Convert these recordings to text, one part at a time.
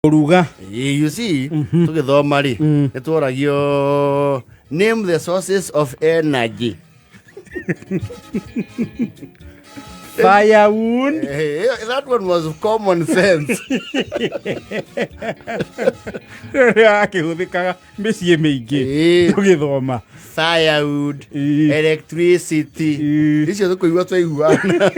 Kũruga. You see, tũgĩthoma rĩ, nĩtworagio name the sources of energy. Firewood. That one was common sense. Akĩhũthĩkaga mĩciĩ mĩingĩ tũgĩthoma. Firewood, electricity. Icio tũkũigua twaiguana.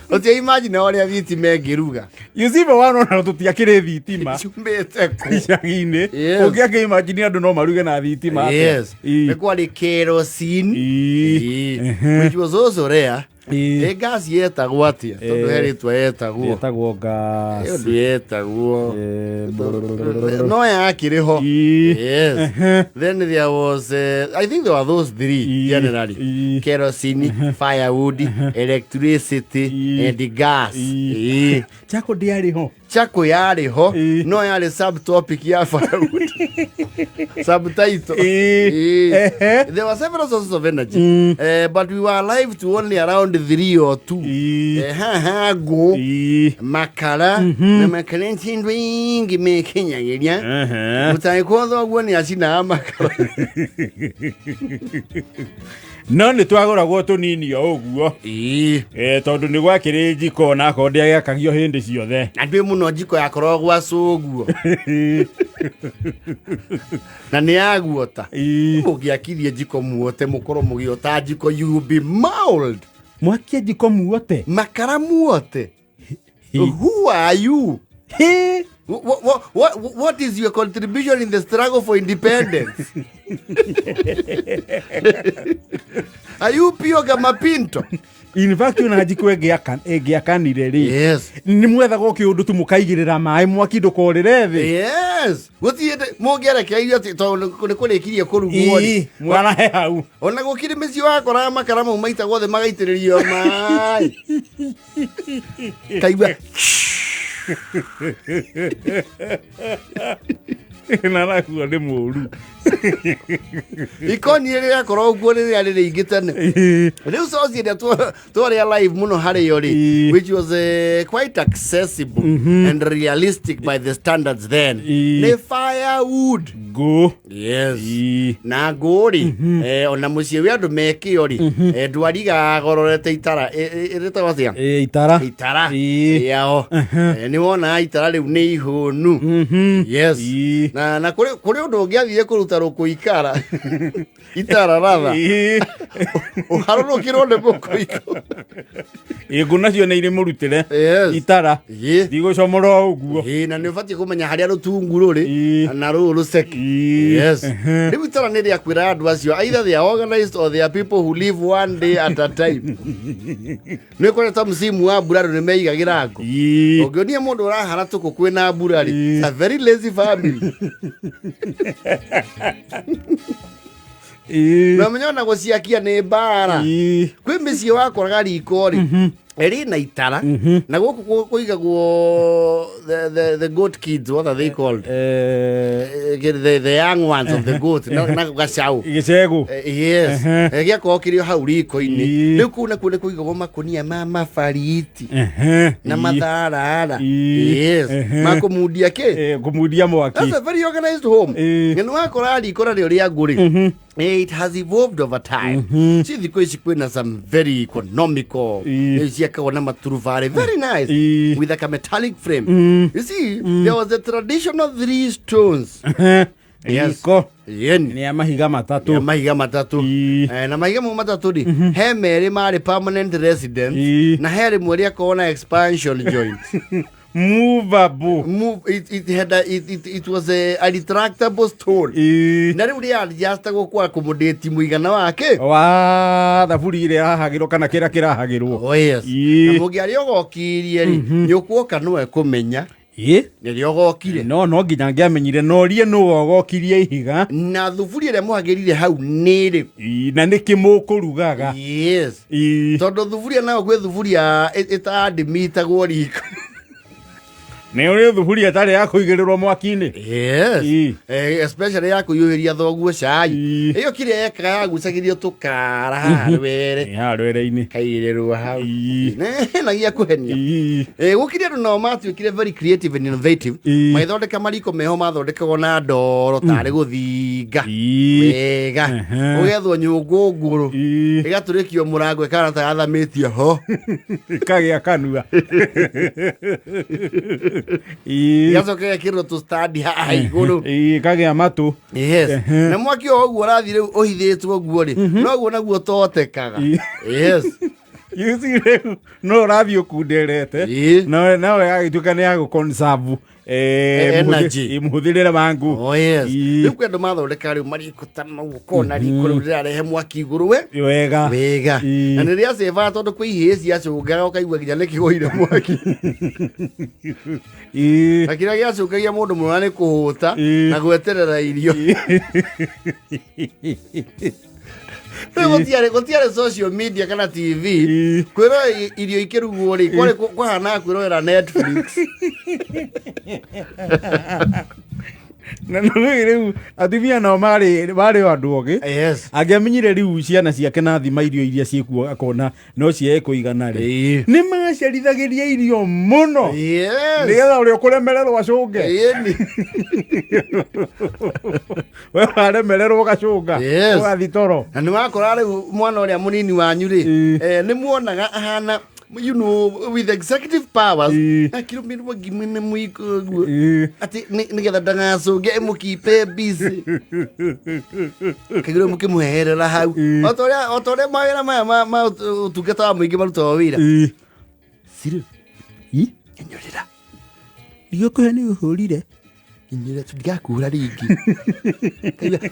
Ũtia imagine ũrĩa thitima ĩngĩruga. You see the one on tũtiakĩrĩ thitima. Ciumĩte kũ? Icagi-inĩ. Ũngĩakĩ imagine andũ no maruge na thitima. Yes. Nĩ kwarĩ kerosene. Which was also rare. Gas yetagwo atia tondu heritwa yetagwo gas yo yetagwo no yakiriho. Yes. Then there was I think there were those three generally: kerosene, firewood, electricity and gas. Chako diariho. Chako yariho no yari subtopic ya firewood. Subtitle. There were several sources of energy, but we were alive to only around 3 or 2. Go makara na makara ntindu ingi mekenyagiria utaikozo gwo ni acina makara. No nĩ twagũragwo tũnini o ũguo. Tondũ nĩ gwakĩrĩ njiko na ko ndĩagĩakagio hĩndĩ ciothe. Na ndĩ mũno njiko yakorwo gwacu ũguo. Na nĩ yaguota. Mũgĩakirie njiko muote mũkorwo mũgĩota njiko, you be mauled. Mwakie njiko muote? Makara muote. Who are you? What is your contribution in the struggle for independence? Are you pure kama Pinto? In fact, una jiko egiakanire ri. Yes. Ni mwethagwo kiundu tu mukaigirira mai mwaki ndukorire thi. Yes. Gutiete mungerekeire ati to ni kurikirie kurugwo ri. Mwana he hau. Ona gukiri mici wakora makara mau maitagwo the magaitiririo mai. Kaigua. Nana kuo nĩ mũru. Ikoni rĩrĩa korwo ũguo rĩrĩa rĩrĩ tene. Rĩu source ĩrĩa twarĩ live mũno harĩ yo rĩ, which was quite accessible and realistic by the standards then. Nĩ firewood. Go. Yes. Na go rĩ, ona mũciĩ wĩ andũ mekĩo rĩ, ndwariga gororete itara ĩrĩtagwo atĩa? Itara. Itara. Yao. Nĩ wona itara rĩu nĩ ihũnu. Yes. Na kũrĩ ũndũ ũngĩathire kũruta rũkũikara itara ratha ũharũrũkĩrwo nĩ mũkũikara ĩngũ nacio nĩ irĩ mũrutĩre itara ndigũcomora ũguo na nĩ ũbatiĩ kũmenya harĩa rũtungu rũrĩ na rũrũ rũceki. Rĩu itara nĩ rĩakwĩra andũ acio either they are organized or they are people who live one day at a time. Nĩ kũreta msimu wa mbura nĩ meigagĩra ngũ ũngĩonia mũndũ ũrahara tũkũ kwĩna mbura rĩ, it's a very lazy family. Na mnyona gũciakia nĩ mbara. Kwĩ mĩciĩ wakoraga riko rĩ eri na itara na gũkũ kũigagwo the goat kids, what are they called? The young ones of the goat na gacaũ gĩcegũ. Yes. Gĩakorwo kĩrĩ hau riko-inĩ rĩu kũu nakuo nĩ kũigagwo makũnia ma mabariti na matharara. Yes. Makũmundia kĩ? Kũmundia mwaki. That's a very organized home. Nĩ wakora riko narĩo rĩa ngũ it has evolved over time. See thikũ ici kwĩna some very economical ciakagwo na maturubarĩ, very nice with like a metallic frame. You see, there was a traditional 3 stones. Yes. Ni ya mahiga matatu. Ya mahiga matatu. Na mahiga mo matatu ri he merĩ marĩ permanent resident na he rĩmwe rĩakorwo na expansion joint. Movable. It was a retractable stone. Na rĩu rĩadjustagwo kwa accommodate mũigana wake wa thaburi ĩrĩa hahagĩrwo kana kĩrĩa kĩrahagĩrwo. Oh yes. Na mũngĩarĩ ũgokirie rĩ nĩũkuoka nĩwe kũmenya nĩrĩo ũgokire. No nginya ngĩamenyire norie nũũ ũgokirie ihiga na thuburia ĩrĩa mũhagĩrire hau nĩrĩ na nĩkĩ mũkũrugaga. Yes. Tondũ thuburia nayo gwĩ thuburia ĩtandĩmitagwo riko. Nĩ ũrĩ thuburia tarĩ ya kũigĩrĩrwo mwaki-inĩ. Yes. Especially ya kũiyũhĩria thoguo cai. Ĩyo kĩrĩa yekaga yagucagĩrio tũkara harwere. Harwere-inĩ. Kaigĩrĩrwo hau. Na gĩa kũhenia. Gũkĩrĩ andũ nao matuĩkire very creative and innovative. Magĩthondeka mariko meho mathondekagwo na ndoro tarĩ gũthinga. Wega. Ũgethwo nyũngũ ngũrũ. Ĩgatũrĩkio mũrango ĩkahana ta yathamĩtio ho. Kagĩa kanua. Gacoka gĩkĩrwo tũstandi haha igũrũ. Kagĩa matũ. Yes. Na mwaki o ũguo ũrathiĩ rĩu ũhithĩtwo guo rĩ, noguo naguo totekaga. Yes. Rĩu no ũrathiĩ ũkunderete nawe yagĩtuĩka nĩ ya gũconserve energy mũhũthĩrĩre mangu. Oh yes. Rĩu kwĩ andũ mathondeka rĩu mariko ta mau kona riko rĩu rĩrarehe mwaki igũrũ wega. Na nĩ rĩa save tondũ kwĩ ihĩĩ ciacũngaga ũkaigua nginya nĩ kĩgũire mwaki. Na kĩrĩa gĩacũngagia mũndũ mũno nĩ kũhũta na gweterera irio. Gũtiarĩ social media kana TV, kwĩrora irio ikĩrugwo rĩ kwarĩ kũhana kwĩrorera Netflix. Na rĩu atumia nao marĩ andũ ogĩ angĩamenyire rĩu ciana ciake na thima irio iria ciĩkuo akona no ciee kũigana rĩ nĩ macerithagĩria irio mũno nĩgetha ũrĩa ũkũremererwo acũnge. We waremererwo gacũnga ũgathi toro. Na nĩwakora rĩu mwana ũrĩa mũnini wanyu rĩ nĩ muonaga ahana you know with executive powers akĩrũmĩrĩrwo ngimine mũiko guo atĩ nĩgetha ndagacũnge mũkipe busy kĩgĩrwo mũkĩmũheherera hau o ta ũrĩa mawĩra maya ma ũtungata wa mũingĩ marutaga wĩra. Sirũ nyũrĩra ndigũkũhe nĩ ũhũrire nyũrĩra ndigakũhũra rĩngĩ.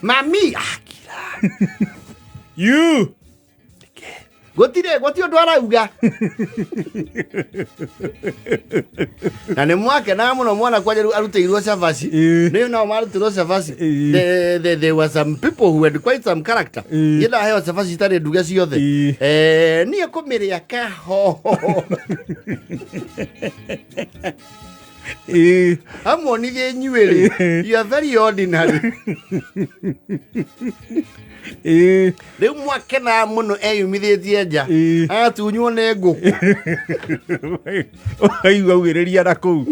Mami akira you gũtirĩ ũndũ arauga. Na nĩ mwakena mũno mwana kwanja rĩu arutĩirwo cabaci. Nĩyo nao marutĩirwo cabaci. There were some people who had quite some character. Yenda heo cabaci citarĩ nduge ciothe. Niĩ kũmĩrĩa kahoho. Amuonirie nywĩrĩ. You are very ordinary. Rĩu mwakena mũno eyumithĩtie nja agatunywo nĩ ngũkũ ũkaigua augĩrĩria na kũu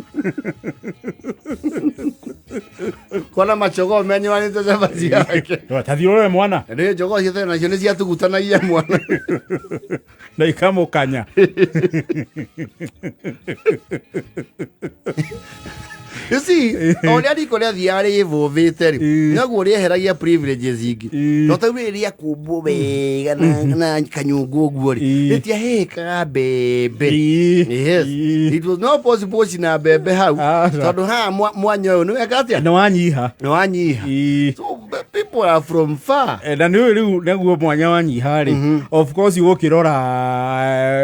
kona macogoo menyewanĩte cabaci yake. Tathiĩ ũrore mwana nĩ njogoo ciothe nacio nĩ ciatugutanagia mwana na ikamũkanya. You see, ũrĩa riko rĩathiaga rĩvũvĩte rĩ noguo rĩeheragia privileges ingĩ. No ta rĩrĩa kũmbwo wega na kanyũngũ ũguo rĩ rĩtiahĩkaga mbembe. Yes. It was not possible cina mbembe hau tondũ haha mwanya ũyũ nĩweka atĩa nĩ wanyiha. So people are from far. Na rĩu naguo mwanya wanyiha rĩ of course ũgũkĩrora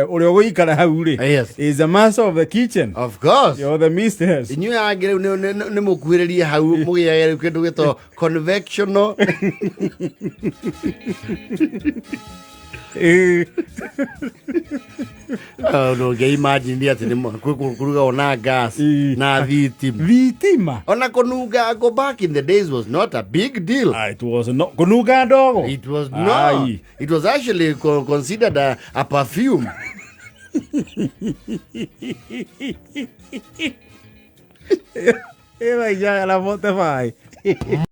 ũrĩa ũgũikara hau rĩ is a master of the kitchen. Of course. You're the mistress. Inyuĩ nĩ mũkuhĩrĩrie hau mũgĩage rĩu kĩndũ gĩtagwo convectional. No ngĩimagine atĩ nĩ kũrugagwo na gas na thitima. Ona kũnunga go back in the days was not a big deal. It was not kũnunga ndogo. It was not. It was actually considered a perfume. Vai già la foto fai.